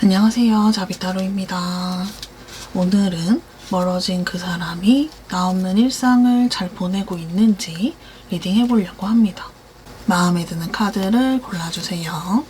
안녕하세요, 자비타로입니다. 오늘은 멀어진 그 사람이 나 없는 일상을 잘 보내고 있는지 리딩 해보려고 합니다. 마음에 드는 카드를 골라주세요.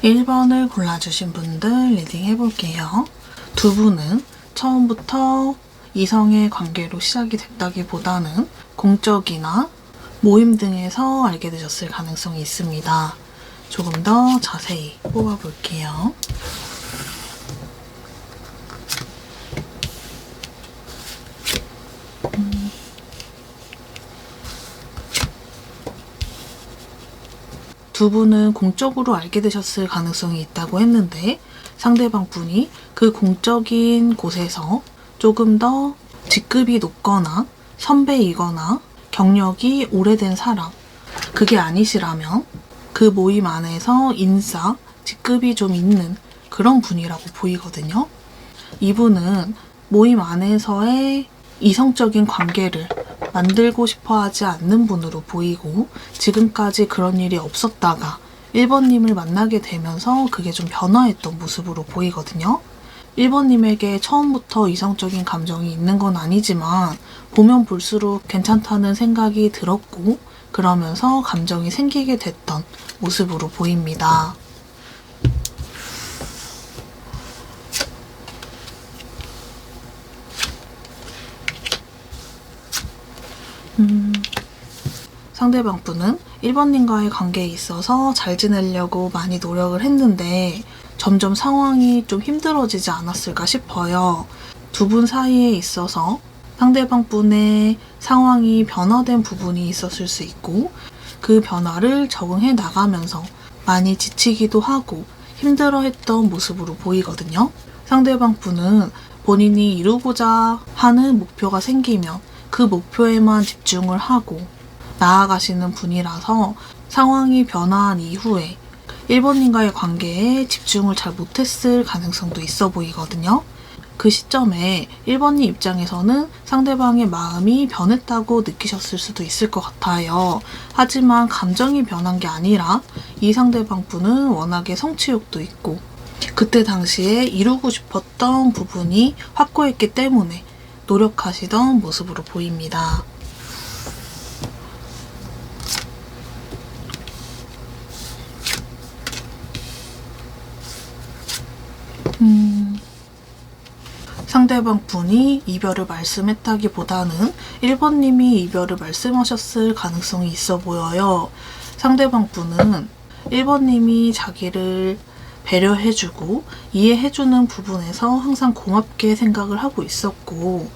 (1번을) 골라주신 분들 리딩 해볼게요. 두 분은 처음부터 이성의 관계로 시작이 됐다기보다는 공적이나 모임 등에서 알게 되셨을 가능성이 있습니다. 조금 더 자세히 뽑아볼게요. 두 분은 공적으로 알게 되셨을 가능성이 있다고 했는데 상대방 분이 그 공적인 곳에서 조금 더 직급이 높거나 선배이거나 경력이 오래된 사람, 그게 아니시라면 그 모임 안에서 인싸, 직급이 좀 있는 그런 분이라고 보이거든요. 이분은 모임 안에서의 이성적인 관계를 만들고 싶어 하지 않는 분으로 보이고, 지금까지 그런 일이 없었다가 1번님을 만나게 되면서 그게 좀 변화했던 모습으로 보이거든요. 1번님에게 처음부터 이성적인 감정이 있는 건 아니지만 보면 볼수록 괜찮다는 생각이 들었고, 그러면서 감정이 생기게 됐던 모습으로 보입니다. 상대방 분은 1번님과의 관계에 있어서 잘 지내려고 많이 노력을 했는데 점점 상황이 좀 힘들어지지 않았을까 싶어요. 두 분 사이에 있어서 상대방 분의 상황이 변화된 부분이 있었을 수 있고, 그 변화를 적응해 나가면서 많이 지치기도 하고 힘들어했던 모습으로 보이거든요. 상대방 분은 본인이 이루고자 하는 목표가 생기면 그 목표에만 집중을 하고 나아가시는 분이라서 상황이 변화한 이후에 1번님과의 관계에 집중을 잘 못했을 가능성도 있어 보이거든요. 그 시점에 1번님 입장에서는 상대방의 마음이 변했다고 느끼셨을 수도 있을 것 같아요. 하지만 감정이 변한 게 아니라 이 상대방 분은 워낙에 성취욕도 있고 그때 당시에 이루고 싶었던 부분이 확고했기 때문에 노력하시던 모습으로 보입니다. 상대방 분이 이별을 말씀했다기보다는 1번님이 이별을 말씀하셨을 가능성이 있어 보여요. 상대방 분은 1번님이 자기를 배려해주고 이해해주는 부분에서 항상 고맙게 생각을 하고 있었고,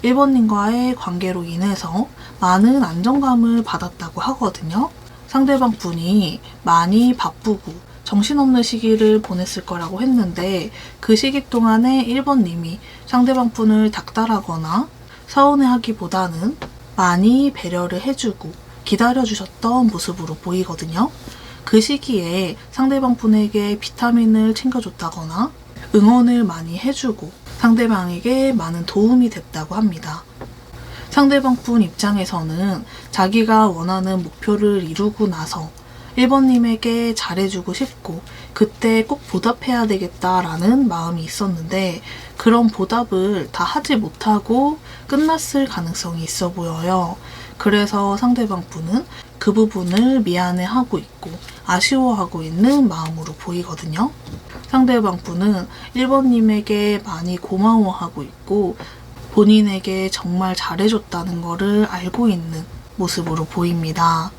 1번님과의 관계로 인해서 많은 안정감을 받았다고 하거든요. 상대방 분이 많이 바쁘고 정신없는 시기를 보냈을 거라고 했는데, 그 시기 동안에 1번님이 상대방 분을 닥달하거나 서운해하기보다는 많이 배려를 해주고 기다려주셨던 모습으로 보이거든요. 그 시기에 상대방 분에게 비타민을 챙겨줬다거나 응원을 많이 해주고 상대방에게 많은 도움이 됐다고 합니다. 상대방 분 입장에서는 자기가 원하는 목표를 이루고 나서 1번님에게 잘해주고 싶고 그때 꼭 보답해야 되겠다라는 마음이 있었는데, 그런 보답을 다 하지 못하고 끝났을 가능성이 있어 보여요. 그래서 상대방 분은 그 부분을 미안해하고 있고 아쉬워하고 있는 마음으로 보이거든요. 상대방 분은 1번님에게 많이 고마워하고 있고 본인에게 정말 잘해줬다는 거를 알고 있는 모습으로 보입니다.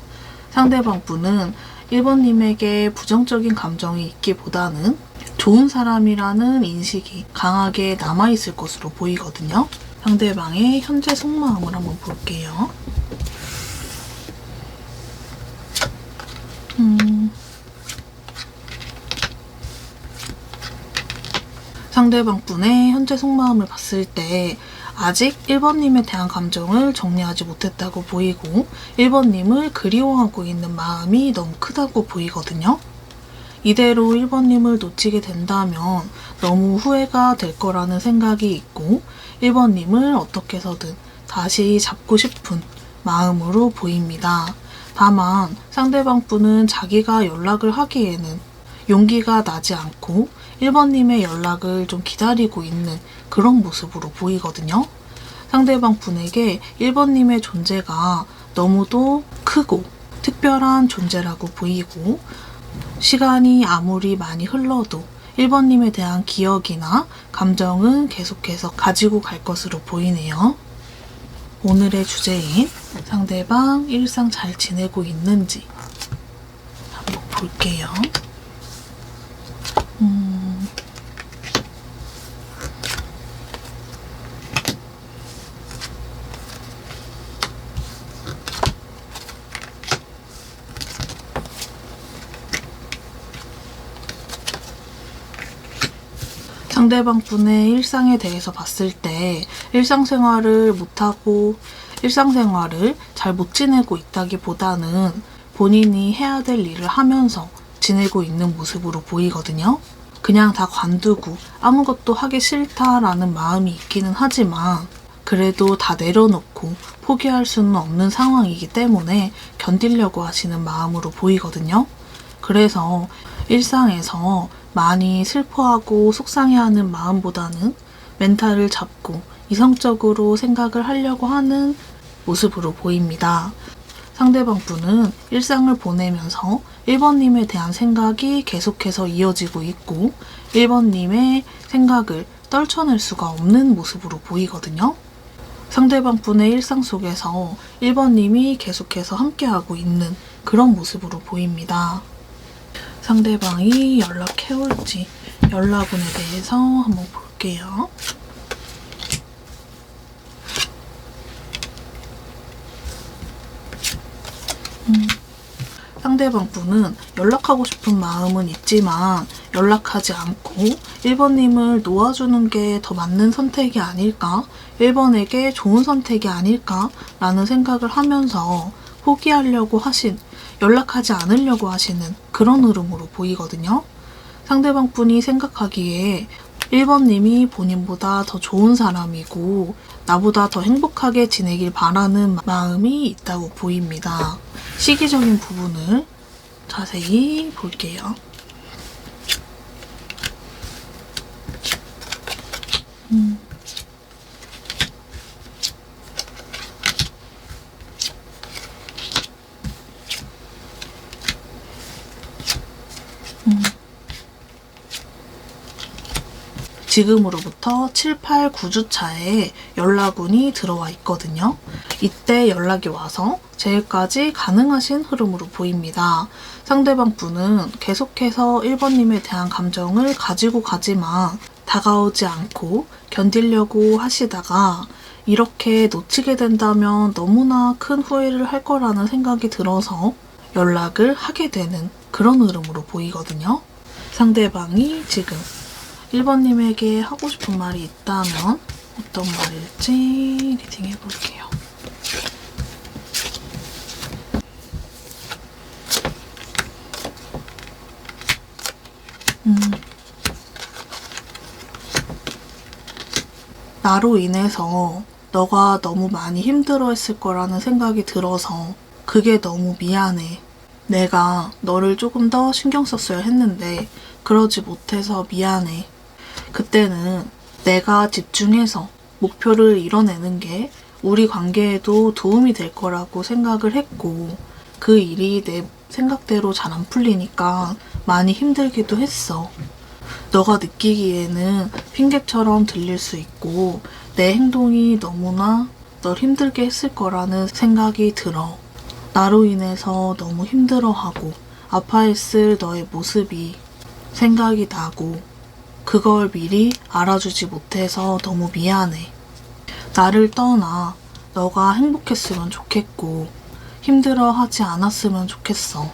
상대방 분은 1번님에게 부정적인 감정이 있기보다는 좋은 사람이라는 인식이 강하게 남아있을 것으로 보이거든요. 상대방의 현재 속마음을 한번 볼게요. 상대방 분의 현재 속마음을 봤을 때 아직 1번님에 대한 감정을 정리하지 못했다고 보이고 1번님을 그리워하고 있는 마음이 너무 크다고 보이거든요. 이대로 1번님을 놓치게 된다면 너무 후회가 될 거라는 생각이 있고 1번님을 어떻게 해서든 다시 잡고 싶은 마음으로 보입니다. 다만 상대방 분은 자기가 연락을 하기에는 용기가 나지 않고 1번님의 연락을 좀 기다리고 있는 그런 모습으로 보이거든요. 상대방 분에게 1번님의 존재가 너무도 크고 특별한 존재라고 보이고 시간이 아무리 많이 흘러도 1번님에 대한 기억이나 감정은 계속해서 가지고 갈 것으로 보이네요. 오늘의 주제인 상대방 일상 잘 지내고 있는지 한번 볼게요. 상대방 분의 일상에 대해서 봤을 때 일상생활을 잘 못 지내고 있다기보다는 본인이 해야 될 일을 하면서 지내고 있는 모습으로 보이거든요. 그냥 다 관두고 아무것도 하기 싫다라는 마음이 있기는 하지만 그래도 다 내려놓고 포기할 수는 없는 상황이기 때문에 견디려고 하시는 마음으로 보이거든요. 그래서 일상에서 많이 슬퍼하고 속상해하는 마음보다는 멘탈을 잡고 이성적으로 생각을 하려고 하는 모습으로 보입니다. 상대방 분은 일상을 보내면서 1번님에 대한 생각이 계속해서 이어지고 있고 1번님의 생각을 떨쳐낼 수가 없는 모습으로 보이거든요. 상대방 분의 일상 속에서 1번님이 계속해서 함께하고 있는 그런 모습으로 보입니다. 상대방이 연락해올지 연락운에 대해서 한번 볼게요. 상대방 분은 연락하고 싶은 마음은 있지만 연락하지 않고 1번님을 놓아주는 게 더 맞는 선택이 아닐까? 1번에게 좋은 선택이 아닐까? 라는 생각을 하면서 포기하려고 연락하지 않으려고 하시는 그런 흐름으로 보이거든요. 상대방 분이 생각하기에 1번님이 본인보다 더 좋은 사람이고 나보다 더 행복하게 지내길 바라는 마음이 있다고 보입니다. 시기적인 부분을 자세히 볼게요. 지금으로부터 7, 8, 9주 차에 연락운이 들어와 있거든요. 이때 연락이 와서 재회까지 가능하신 흐름으로 보입니다. 상대방 분은 계속해서 1번님에 대한 감정을 가지고 가지만 다가오지 않고 견디려고 하시다가 이렇게 놓치게 된다면 너무나 큰 후회를 할 거라는 생각이 들어서 연락을 하게 되는 그런 흐름으로 보이거든요. 상대방이 지금 1번님에게 하고 싶은 말이 있다면 어떤 말일지 리딩해 볼게요. 나로 인해서 너가 너무 많이 힘들어했을 거라는 생각이 들어서 그게 너무 미안해. 내가 너를 조금 더 신경 썼어야 했는데 그러지 못해서 미안해. 그때는 내가 집중해서 목표를 이뤄내는 게 우리 관계에도 도움이 될 거라고 생각을 했고 그 일이 내 생각대로 잘 안 풀리니까 많이 힘들기도 했어. 너가 느끼기에는 핑계처럼 들릴 수 있고 내 행동이 너무나 널 힘들게 했을 거라는 생각이 들어. 나로 인해서 너무 힘들어하고 아파했을 너의 모습이 생각이 나고 그걸 미리 알아주지 못해서 너무 미안해. 나를 떠나 너가 행복했으면 좋겠고 힘들어하지 않았으면 좋겠어.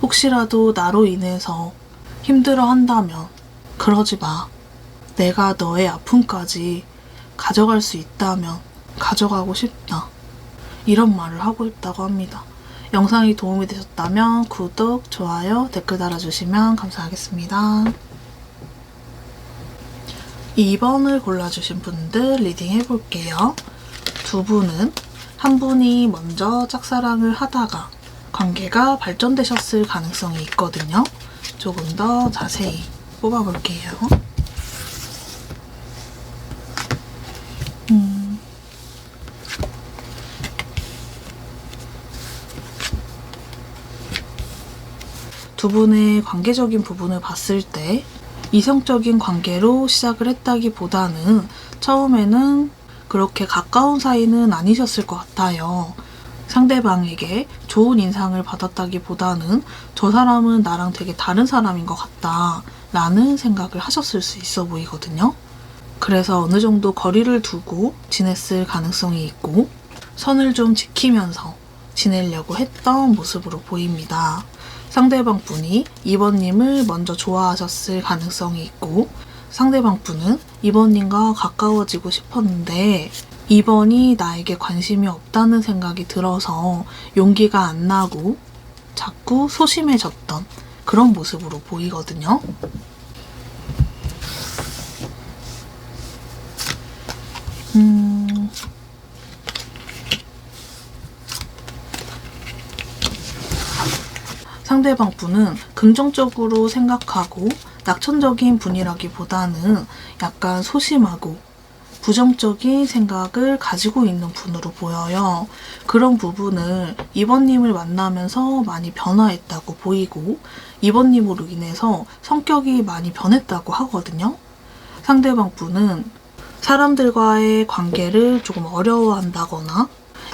혹시라도 나로 인해서 힘들어한다면 그러지 마. 내가 너의 아픔까지 가져갈 수 있다면 가져가고 싶다. 이런 말을 하고 싶다고 합니다. 영상이 도움이 되셨다면 구독, 좋아요, 댓글 달아주시면 감사하겠습니다. 2번을 골라주신 분들 리딩 해볼게요. 두 분은 한 분이 먼저 짝사랑을 하다가 관계가 발전되셨을 가능성이 있거든요. 조금 더 자세히 뽑아볼게요. 두 분의 관계적인 부분을 봤을 때 이성적인 관계로 시작을 했다기보다는 처음에는 그렇게 가까운 사이는 아니셨을 것 같아요. 상대방에게 좋은 인상을 받았다기보다는 저 사람은 나랑 되게 다른 사람인 것 같다 라는 생각을 하셨을 수 있어 보이거든요. 그래서 어느 정도 거리를 두고 지냈을 가능성이 있고 선을 좀 지키면서 지내려고 했던 모습으로 보입니다. 상대방 분이 2번님을 먼저 좋아하셨을 가능성이 있고 상대방 분은 2번님과 가까워지고 싶었는데 2번이 나에게 관심이 없다는 생각이 들어서 용기가 안 나고 자꾸 소심해졌던 그런 모습으로 보이거든요. 상대방 분은 긍정적으로 생각하고 낙천적인 분이라기보다는 약간 소심하고 부정적인 생각을 가지고 있는 분으로 보여요. 그런 부분을 2번님을 만나면서 많이 변화했다고 보이고 2번님으로 인해서 성격이 많이 변했다고 하거든요. 상대방 분은 사람들과의 관계를 조금 어려워한다거나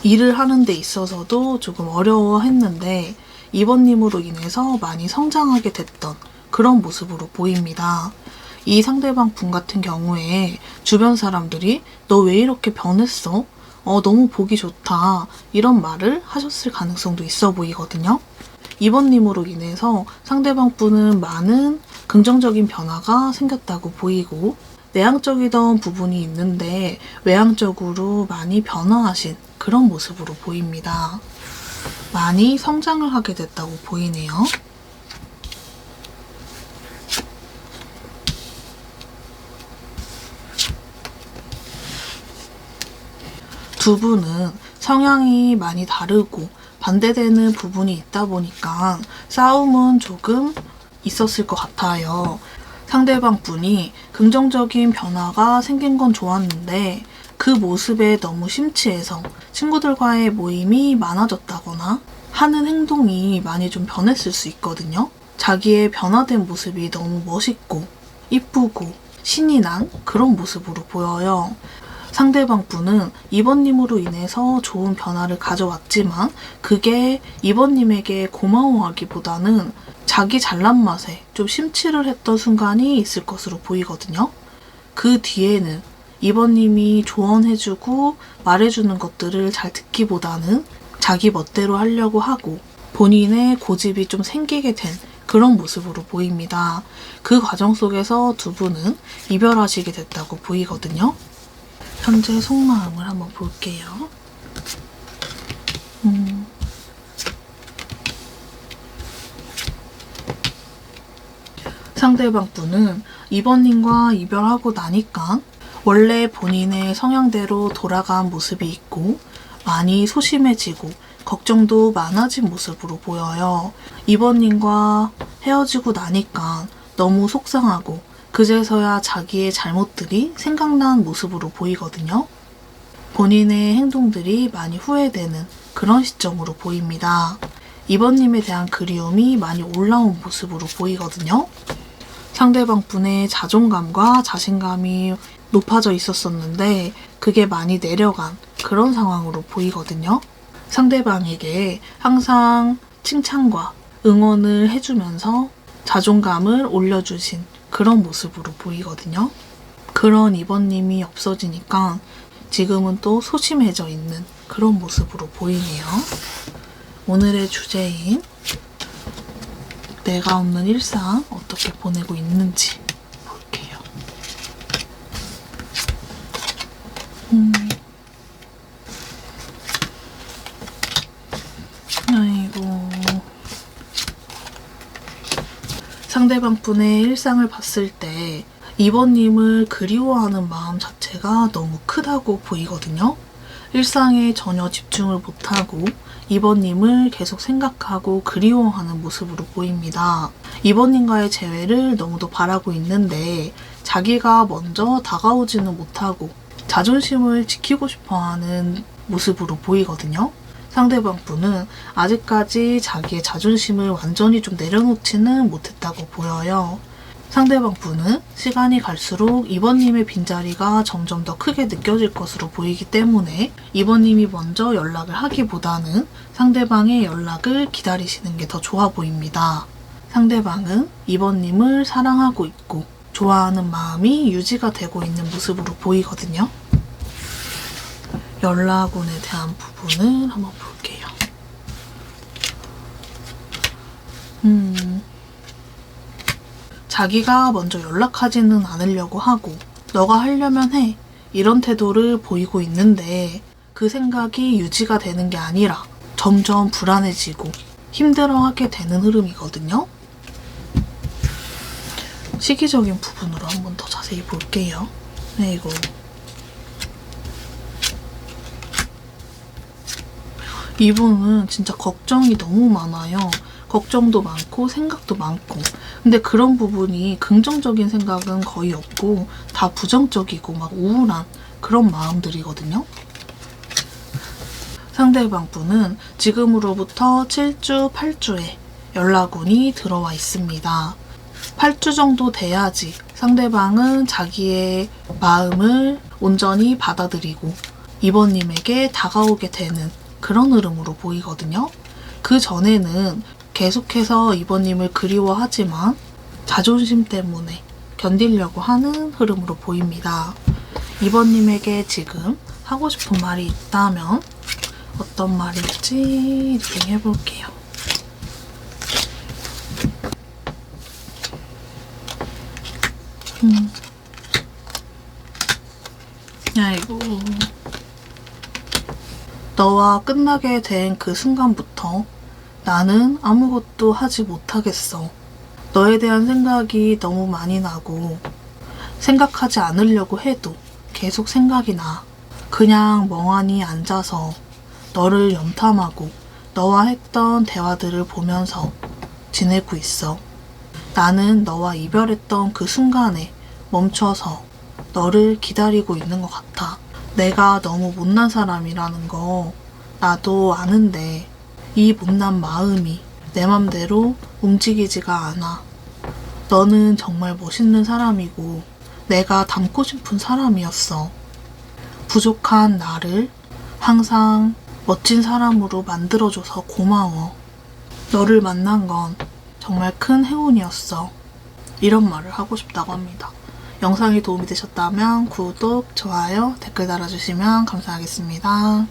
일을 하는 데 있어서도 조금 어려워했는데 2번님으로 인해서 많이 성장하게 됐던 그런 모습으로 보입니다. 이 상대방 분 같은 경우에 주변 사람들이 너 왜 이렇게 변했어? 너무 보기 좋다. 이런 말을 하셨을 가능성도 있어 보이거든요. 2번님으로 인해서 상대방 분은 많은 긍정적인 변화가 생겼다고 보이고 내향적이던 부분이 있는데 외향적으로 많이 변화하신 그런 모습으로 보입니다. 많이 성장을 하게 됐다고 보이네요. 두 분은 성향이 많이 다르고 반대되는 부분이 있다 보니까 싸움은 조금 있었을 것 같아요. 상대방 분이 긍정적인 변화가 생긴 건 좋았는데 그 모습에 너무 심취해서 친구들과의 모임이 많아졌다거나 하는 행동이 많이 좀 변했을 수 있거든요. 자기의 변화된 모습이 너무 멋있고 이쁘고 신이 난 그런 모습으로 보여요. 상대방 분은 2번님으로 인해서 좋은 변화를 가져왔지만 그게 2번님에게 고마워하기보다는 자기 잘난 맛에 좀 심취를 했던 순간이 있을 것으로 보이거든요. 그 뒤에는 2번님이 조언해주고 말해주는 것들을 잘 듣기보다는 자기 멋대로 하려고 하고 본인의 고집이 좀 생기게 된 그런 모습으로 보입니다. 그 과정 속에서 두 분은 이별하시게 됐다고 보이거든요. 현재 속마음을 한번 볼게요. 상대방 분은 2번님과 이별하고 나니까 원래 본인의 성향대로 돌아간 모습이 있고 많이 소심해지고 걱정도 많아진 모습으로 보여요. 2번님과 헤어지고 나니까 너무 속상하고 그제서야 자기의 잘못들이 생각난 모습으로 보이거든요. 본인의 행동들이 많이 후회되는 그런 시점으로 보입니다. 2번님에 대한 그리움이 많이 올라온 모습으로 보이거든요. 상대방 분의 자존감과 자신감이 높아져 있었었는데 그게 많이 내려간 그런 상황으로 보이거든요. 상대방에게 항상 칭찬과 응원을 해주면서 자존감을 올려주신 그런 모습으로 보이거든요. 그런 2번님이 없어지니까 지금은 또 소심해져 있는 그런 모습으로 보이네요. 오늘의 주제인 내가 없는 일상 어떻게 보내고 있는지 볼게요. 아이고. 상대방 분의 일상을 봤을 때 2번님을 그리워하는 마음 자체가 너무 크다고 보이거든요. 일상에 전혀 집중을 못하고 2번님을 계속 생각하고 그리워하는 모습으로 보입니다. 2번님과의 재회를 너무도 바라고 있는데 자기가 먼저 다가오지는 못하고 자존심을 지키고 싶어하는 모습으로 보이거든요. 상대방 분은 아직까지 자기의 자존심을 완전히 좀 내려놓지는 못했다고 보여요. 상대방 분은 시간이 갈수록 2번님의 빈자리가 점점 더 크게 느껴질 것으로 보이기 때문에 2번님이 먼저 연락을 하기보다는 상대방의 연락을 기다리시는 게 더 좋아 보입니다. 상대방은 2번님을 사랑하고 있고 좋아하는 마음이 유지가 되고 있는 모습으로 보이거든요. 연락운에 대한 부분을 한번 볼게요. 자기가 먼저 연락하지는 않으려고 하고 너가 하려면 해 이런 태도를 보이고 있는데 그 생각이 유지가 되는 게 아니라 점점 불안해지고 힘들어하게 되는 흐름이거든요. 시기적인 부분으로 한번 더 자세히 볼게요. 네, 이거 이분은 진짜 걱정이 너무 많아요. 걱정도 많고 생각도 많고 근데 그런 부분이 긍정적인 생각은 거의 없고 다 부정적이고 막 우울한 그런 마음들이거든요. 상대방 분은 지금으로부터 7주, 8주에 연락운이 들어와 있습니다. 8주 정도 돼야지 상대방은 자기의 마음을 온전히 받아들이고 2번님에게 다가오게 되는 그런 흐름으로 보이거든요. 그 전에는 계속해서 2번님을 그리워하지만 자존심 때문에 견디려고 하는 흐름으로 보입니다. 2번님에게 지금 하고 싶은 말이 있다면 어떤 말일지 리딩 해볼게요. 아이고. 너와 끝나게 된 그 순간부터 나는 아무것도 하지 못하겠어. 너에 대한 생각이 너무 많이 나고 생각하지 않으려고 해도 계속 생각이 나. 그냥 멍하니 앉아서 너를 염탐하고 너와 했던 대화들을 보면서 지내고 있어. 나는 너와 이별했던 그 순간에 멈춰서 너를 기다리고 있는 것 같아. 내가 너무 못난 사람이라는 거 나도 아는데 이 못난 마음이 내 맘대로 움직이지가 않아. 너는 정말 멋있는 사람이고 내가 닮고 싶은 사람이었어. 부족한 나를 항상 멋진 사람으로 만들어줘서 고마워. 너를 만난 건 정말 큰 행운이었어. 이런 말을 하고 싶다고 합니다. 영상이 도움이 되셨다면 구독, 좋아요, 댓글 달아주시면 감사하겠습니다.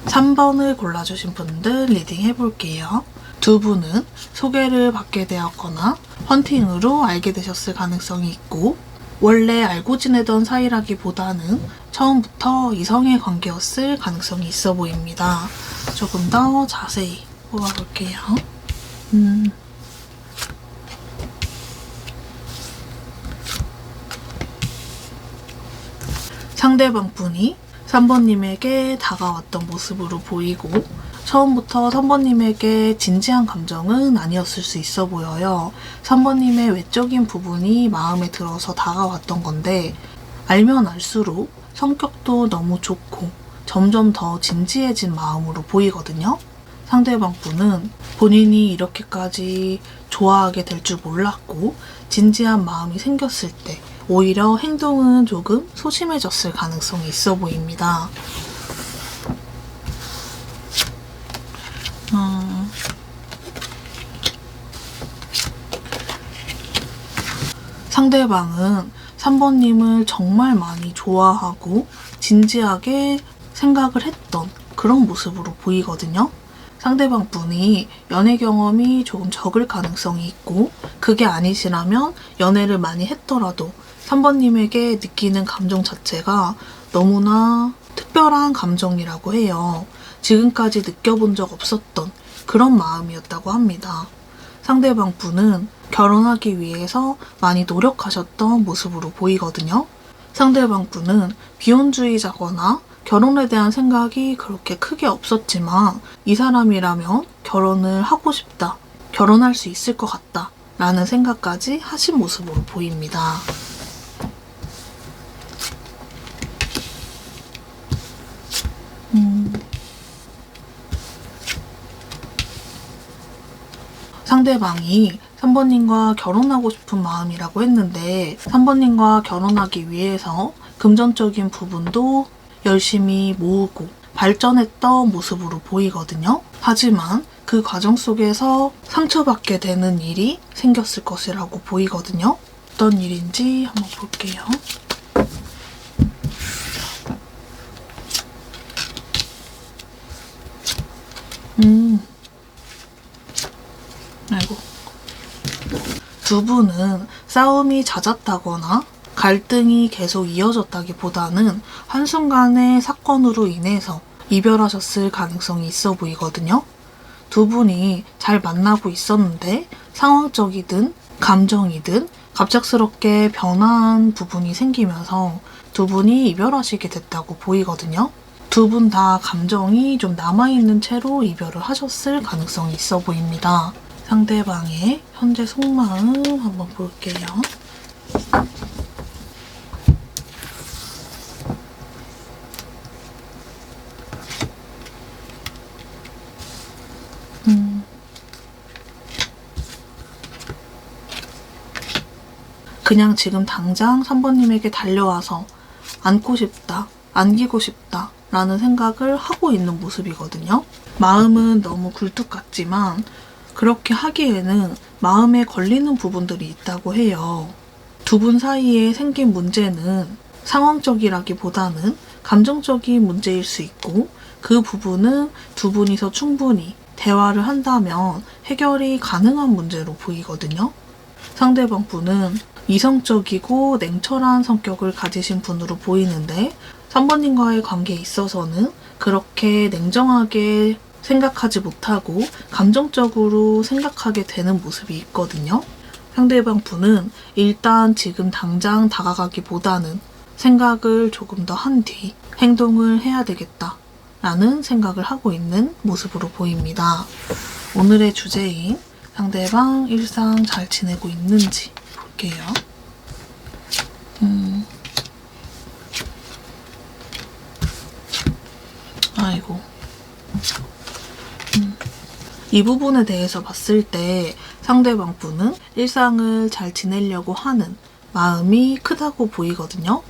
3번을 골라주신 분들 리딩 해볼게요. 두 분은 소개를 받게 되었거나 헌팅으로 알게 되셨을 가능성이 있고 원래 알고 지내던 사이라기보다는 처음부터 이성의 관계였을 가능성이 있어 보입니다. 조금 더 자세히 뽑아볼게요. 상대방 분이 3번님에게 다가왔던 모습으로 보이고 처음부터 3번님에게 진지한 감정은 아니었을 수 있어 보여요. 3번님의 외적인 부분이 마음에 들어서 다가왔던 건데 알면 알수록 성격도 너무 좋고 점점 더 진지해진 마음으로 보이거든요. 상대방 분은 본인이 이렇게까지 좋아하게 될 줄 몰랐고 진지한 마음이 생겼을 때 오히려 행동은 조금 소심해졌을 가능성이 있어 보입니다. 상대방은 3번님을 정말 많이 좋아하고 진지하게 생각을 했던 그런 모습으로 보이거든요. 상대방 분이 연애 경험이 조금 적을 가능성이 있고, 그게 아니시라면 연애를 많이 했더라도 3번님에게 느끼는 감정 자체가 너무나 특별한 감정이라고 해요. 지금까지 느껴본 적 없었던 그런 마음이었다고 합니다. 상대방 분은 결혼하기 위해서 많이 노력하셨던 모습으로 보이거든요. 상대방 분은 비혼주의자거나 결혼에 대한 생각이 그렇게 크게 없었지만 이 사람이라면 결혼을 하고 싶다, 결혼할 수 있을 것 같다 라는 생각까지 하신 모습으로 보입니다. 상대방이 3번님과 결혼하고 싶은 마음이라고 했는데 3번님과 결혼하기 위해서 금전적인 부분도 열심히 모으고 발전했던 모습으로 보이거든요. 하지만 그 과정 속에서 상처받게 되는 일이 생겼을 것이라고 보이거든요. 어떤 일인지 한번 볼게요. 아이고. 두 분은 싸움이 잦았다거나 갈등이 계속 이어졌다기보다는 한순간의 사건으로 인해서 이별하셨을 가능성이 있어 보이거든요. 두 분이 잘 만나고 있었는데 상황적이든 감정이든 갑작스럽게 변한 부분이 생기면서 두 분이 이별하시게 됐다고 보이거든요. 두 분 다 감정이 좀 남아있는 채로 이별을 하셨을 가능성이 있어 보입니다. 상대방의 현재 속마음 한번 볼게요. 그냥 지금 당장 3번님에게 달려와서 안고 싶다, 안기고 싶다 라는 생각을 하고 있는 모습이거든요. 마음은 너무 굴뚝 같지만 그렇게 하기에는 마음에 걸리는 부분들이 있다고 해요. 두 분 사이에 생긴 문제는 상황적이라기보다는 감정적인 문제일 수 있고, 그 부분은 두 분이서 충분히 대화를 한다면 해결이 가능한 문제로 보이거든요. 상대방 분은 이성적이고 냉철한 성격을 가지신 분으로 보이는데 3번님과의 관계에 있어서는 그렇게 냉정하게 생각하지 못하고 감정적으로 생각하게 되는 모습이 있거든요. 상대방 분은 일단 지금 당장 다가가기보다는 생각을 조금 더 한 뒤 행동을 해야 되겠다 라는 생각을 하고 있는 모습으로 보입니다. 오늘의 주제인 상대방 일상 잘 지내고 있는지 볼게요. 아이고. 이 부분에 대해서 봤을 때 상대방 분은 일상을 잘 지내려고 하는 마음이 크다고 보이거든요.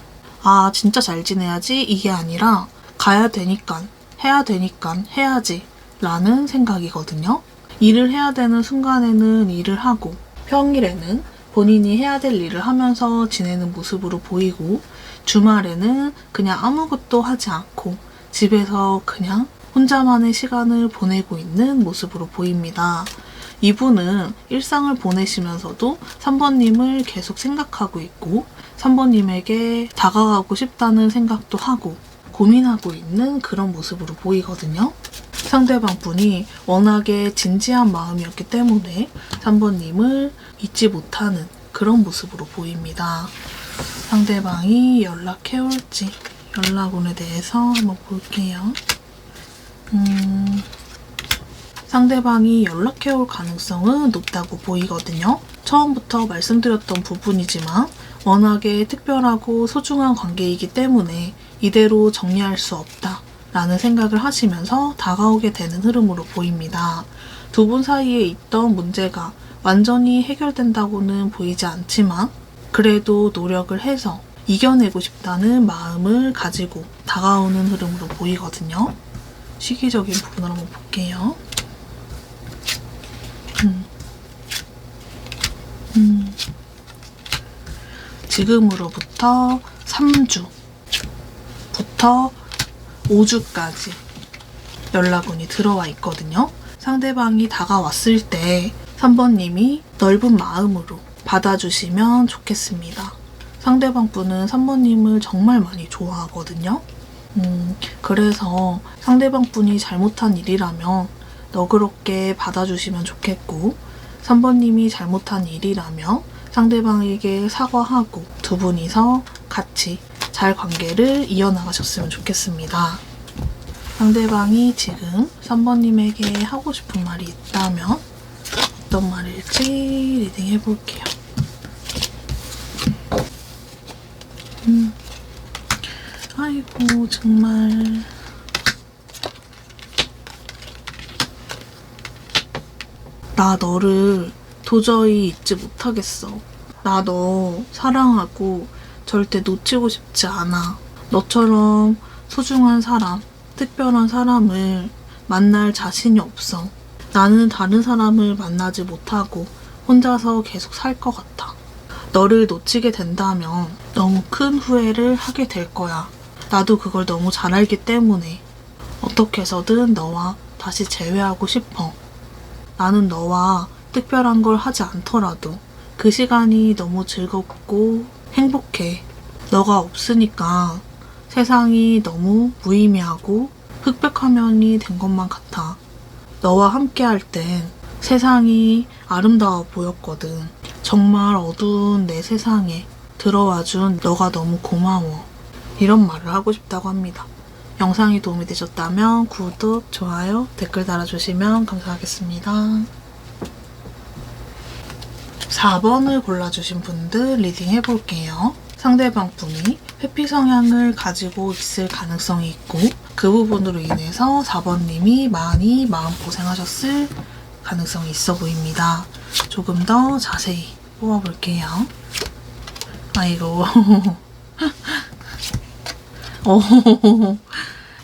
아, 진짜 잘 지내야지 이게 아니라 가야 되니까, 해야 되니까 해야지 라는 생각이거든요. 일을 해야 되는 순간에는 일을 하고 평일에는 본인이 해야 될 일을 하면서 지내는 모습으로 보이고, 주말에는 그냥 아무것도 하지 않고 집에서 그냥 혼자만의 시간을 보내고 있는 모습으로 보입니다. 이분은 일상을 보내시면서도 3번님을 계속 생각하고 있고 3번님에게 다가가고 싶다는 생각도 하고 고민하고 있는 그런 모습으로 보이거든요. 상대방 분이 워낙에 진지한 마음이었기 때문에 3번님을 잊지 못하는 그런 모습으로 보입니다. 상대방이 연락해올지 연락운에 대해서 한번 볼게요. 상대방이 연락해올 가능성은 높다고 보이거든요. 처음부터 말씀드렸던 부분이지만 워낙에 특별하고 소중한 관계이기 때문에 이대로 정리할 수 없다 라는 생각을 하시면서 다가오게 되는 흐름으로 보입니다. 두 분 사이에 있던 문제가 완전히 해결된다고는 보이지 않지만 그래도 노력을 해서 이겨내고 싶다는 마음을 가지고 다가오는 흐름으로 보이거든요. 시기적인 부분을 한번 볼게요. 지금으로부터 3주부터 5주까지 연락운이 들어와 있거든요. 상대방이 다가왔을 때 3번님이 넓은 마음으로 받아주시면 좋겠습니다. 상대방 분은 3번님을 정말 많이 좋아하거든요. 그래서 상대방 분이 잘못한 일이라면 너그럽게 받아주시면 좋겠고 3번님이 잘못한 일이라면 상대방에게 사과하고 두 분이서 같이 잘 관계를 이어나가셨으면 좋겠습니다. 상대방이 지금 3번님에게 하고 싶은 말이 있다면 어떤 말일지 리딩 해볼게요. 아이고 정말 나 너를 도저히 잊지 못하겠어. 나 너 사랑하고 절대 놓치고 싶지 않아. 너처럼 소중한 사람, 특별한 사람을 만날 자신이 없어. 나는 다른 사람을 만나지 못하고 혼자서 계속 살 것 같아. 너를 놓치게 된다면 너무 큰 후회를 하게 될 거야. 나도 그걸 너무 잘 알기 때문에 어떻게 해서든 너와 다시 재회하고 싶어. 나는 너와 특별한 걸 하지 않더라도 그 시간이 너무 즐겁고 행복해. 너가 없으니까 세상이 너무 무의미하고 흑백 화면이 된 것만 같아. 너와 함께 할 땐 세상이 아름다워 보였거든. 정말 어두운 내 세상에 들어와준 너가 너무 고마워. 이런 말을 하고 싶다고 합니다. 영상이 도움이 되셨다면 구독, 좋아요, 댓글 달아주시면 감사하겠습니다. 4번을 골라주신 분들 리딩 해볼게요. 상대방 분이 회피 성향을 가지고 있을 가능성이 있고 그 부분으로 인해서 4번님이 많이 마음고생하셨을 가능성이 있어 보입니다. 조금 더 자세히 뽑아볼게요. 아이고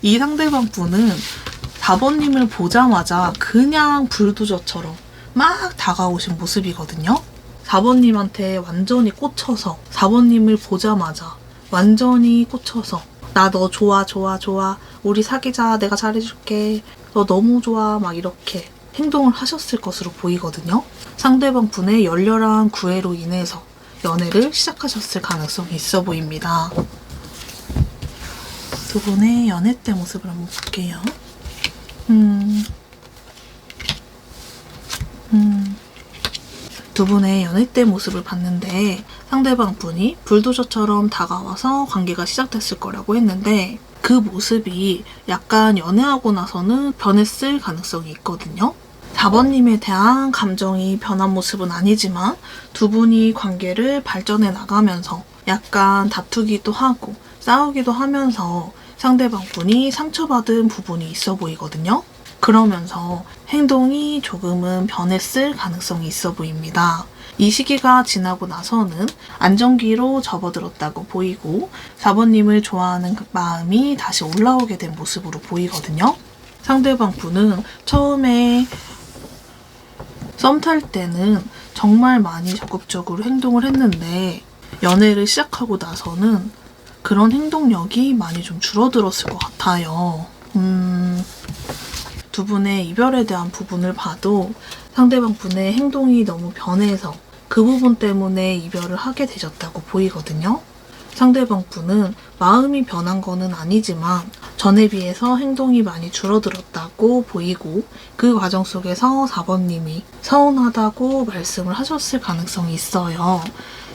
이 상대방 분은 4번님을 보자마자 그냥 불도저처럼 막 다가오신 모습이거든요. 4번님한테 완전히 꽂혀서 4번님을 보자마자 완전히 꽂혀서 나 너 좋아 좋아 좋아 우리 사귀자 내가 잘해줄게 너 너무 좋아 막 이렇게 행동을 하셨을 것으로 보이거든요. 상대방 분의 열렬한 구애로 인해서 연애를 시작하셨을 가능성이 있어 보입니다. 두 분의 연애 때 모습을 한번 볼게요. 두 분의 연애 때 모습을 봤는데 상대방 분이 불도저처럼 다가와서 관계가 시작됐을 거라고 했는데 그 모습이 약간 연애하고 나서는 변했을 가능성이 있거든요. 4번님에 대한 감정이 변한 모습은 아니지만 두 분이 관계를 발전해 나가면서 약간 다투기도 하고 싸우기도 하면서 상대방 분이 상처받은 부분이 있어 보이거든요. 그러면서 행동이 조금은 변했을 가능성이 있어 보입니다. 이 시기가 지나고 나서는 안정기로 접어들었다고 보이고 4번님을 좋아하는 그 마음이 다시 올라오게 된 모습으로 보이거든요. 상대방 분은 처음에 썸 탈 때는 정말 많이 적극적으로 행동을 했는데 연애를 시작하고 나서는 그런 행동력이 많이 좀 줄어들었을 것 같아요. 두 분의 이별에 대한 부분을 봐도 상대방 분의 행동이 너무 변해서 그 부분 때문에 이별을 하게 되셨다고 보이거든요. 상대방 분은 마음이 변한 거는 아니지만 전에 비해서 행동이 많이 줄어들었다고 보이고 그 과정 속에서 4번님이 서운하다고 말씀을 하셨을 가능성이 있어요.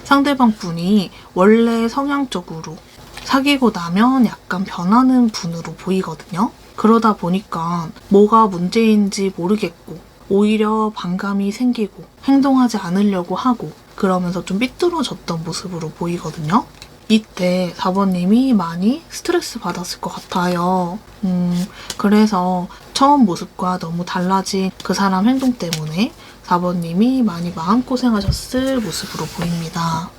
상대방 분이 원래 성향적으로 사귀고 나면 약간 변하는 분으로 보이거든요. 그러다 보니까 뭐가 문제인지 모르겠고 오히려 반감이 생기고 행동하지 않으려고 하고 그러면서 좀 삐뚤어졌던 모습으로 보이거든요. 이때 4번님이 많이 스트레스 받았을 것 같아요. 그래서 처음 모습과 너무 달라진 그 사람 행동 때문에 4번님이 많이 마음고생하셨을 모습으로 보입니다.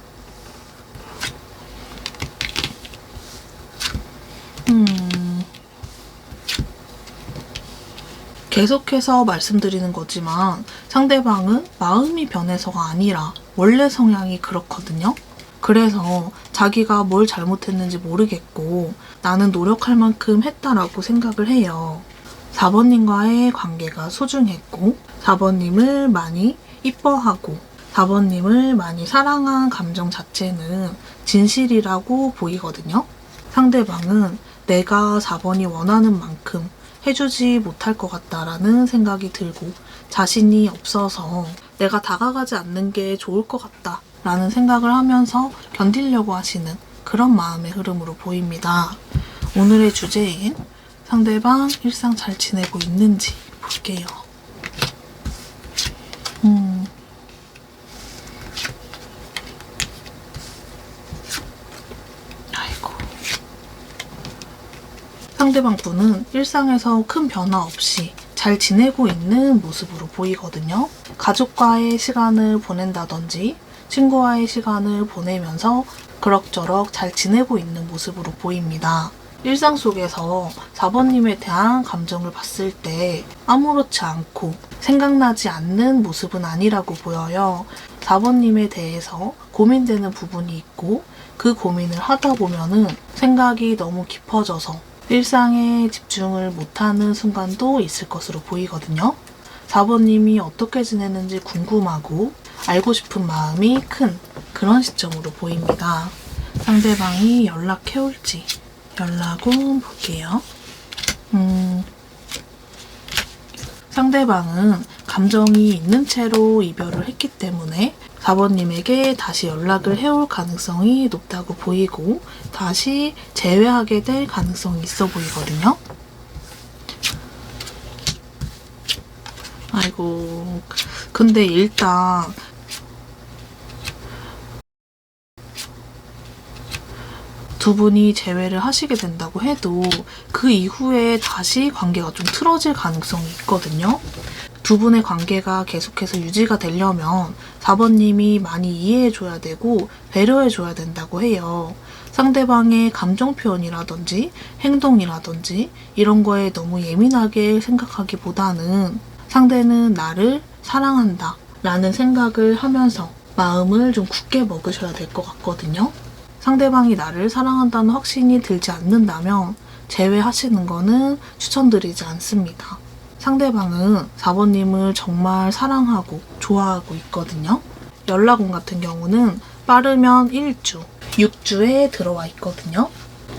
계속해서 말씀드리는 거지만 상대방은 마음이 변해서가 아니라 원래 성향이 그렇거든요. 그래서 자기가 뭘 잘못했는지 모르겠고 나는 노력할 만큼 했다라고 생각을 해요. 4번님과의 관계가 소중했고 4번님을 많이 이뻐하고 4번님을 많이 사랑한 감정 자체는 진실이라고 보이거든요. 상대방은 내가 4번이 원하는 만큼 해주지 못할 것 같다라는 생각이 들고 자신이 없어서 내가 다가가지 않는 게 좋을 것 같다 라는 생각을 하면서 견디려고 하시는 그런 마음의 흐름으로 보입니다. 오늘의 주제인 상대방 일상 잘 지내고 있는지 볼게요. 아이고. 상대방 분은 일상에서 큰 변화 없이 잘 지내고 있는 모습으로 보이거든요. 가족과의 시간을 보낸다든지 친구와의 시간을 보내면서 그럭저럭 잘 지내고 있는 모습으로 보입니다. 일상 속에서 4번님에 대한 감정을 봤을 때 아무렇지 않고 생각나지 않는 모습은 아니라고 보여요. 4번님에 대해서 고민되는 부분이 있고 그 고민을 하다 보면은 생각이 너무 깊어져서 일상에 집중을 못하는 순간도 있을 것으로 보이거든요. 4번님이 어떻게 지내는지 궁금하고 알고 싶은 마음이 큰 그런 시점으로 보입니다. 상대방이 연락해올지 연락은 볼게요. 상대방은 감정이 있는 채로 이별을 했기 때문에 4번님에게 다시 연락을 해올 가능성이 높다고 보이고 다시 재회하게 될 가능성이 있어 보이거든요. 아이고, 근데 일단 두 분이 재회를 하시게 된다고 해도 그 이후에 다시 관계가 좀 틀어질 가능성이 있거든요. 두 분의 관계가 계속해서 유지가 되려면 4번님이 많이 이해해줘야 되고 배려해줘야 된다고 해요. 상대방의 감정 표현이라든지 행동이라든지 이런 거에 너무 예민하게 생각하기보다는 상대는 나를 사랑한다 라는 생각을 하면서 마음을 좀 굳게 먹으셔야 될 것 같거든요. 상대방이 나를 사랑한다는 확신이 들지 않는다면 재회하시는 거는 추천드리지 않습니다. 상대방은 4번님을 정말 사랑하고 좋아하고 있거든요. 연락 온 같은 경우는 빠르면 1주, 6주에 들어와 있거든요.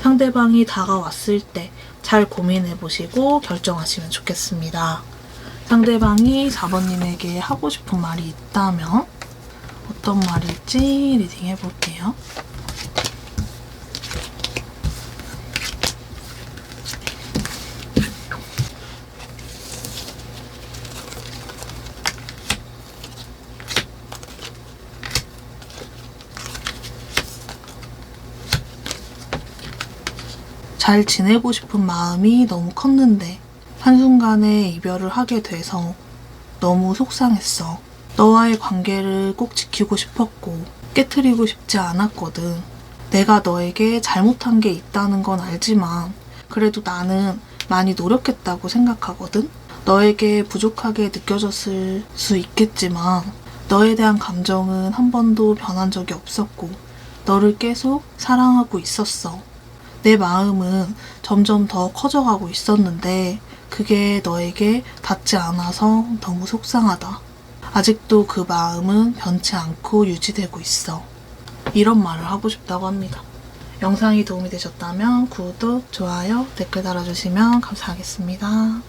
상대방이 다가왔을 때 잘 고민해보시고 결정하시면 좋겠습니다. 상대방이 4번님에게 하고 싶은 말이 있다면 어떤 말일지 리딩 해볼게요. 잘 지내고 싶은 마음이 너무 컸는데 한순간에 이별을 하게 돼서 너무 속상했어. 너와의 관계를 꼭 지키고 싶었고 깨트리고 싶지 않았거든. 내가 너에게 잘못한 게 있다는 건 알지만 그래도 나는 많이 노력했다고 생각하거든. 너에게 부족하게 느껴졌을 수 있겠지만 너에 대한 감정은 한 번도 변한 적이 없었고 너를 계속 사랑하고 있었어. 내 마음은 점점 더 커져가고 있었는데 그게 너에게 닿지 않아서 너무 속상하다. 아직도 그 마음은 변치 않고 유지되고 있어. 이런 말을 하고 싶다고 합니다. 영상이 도움이 되셨다면 구독, 좋아요, 댓글 달아주시면 감사하겠습니다.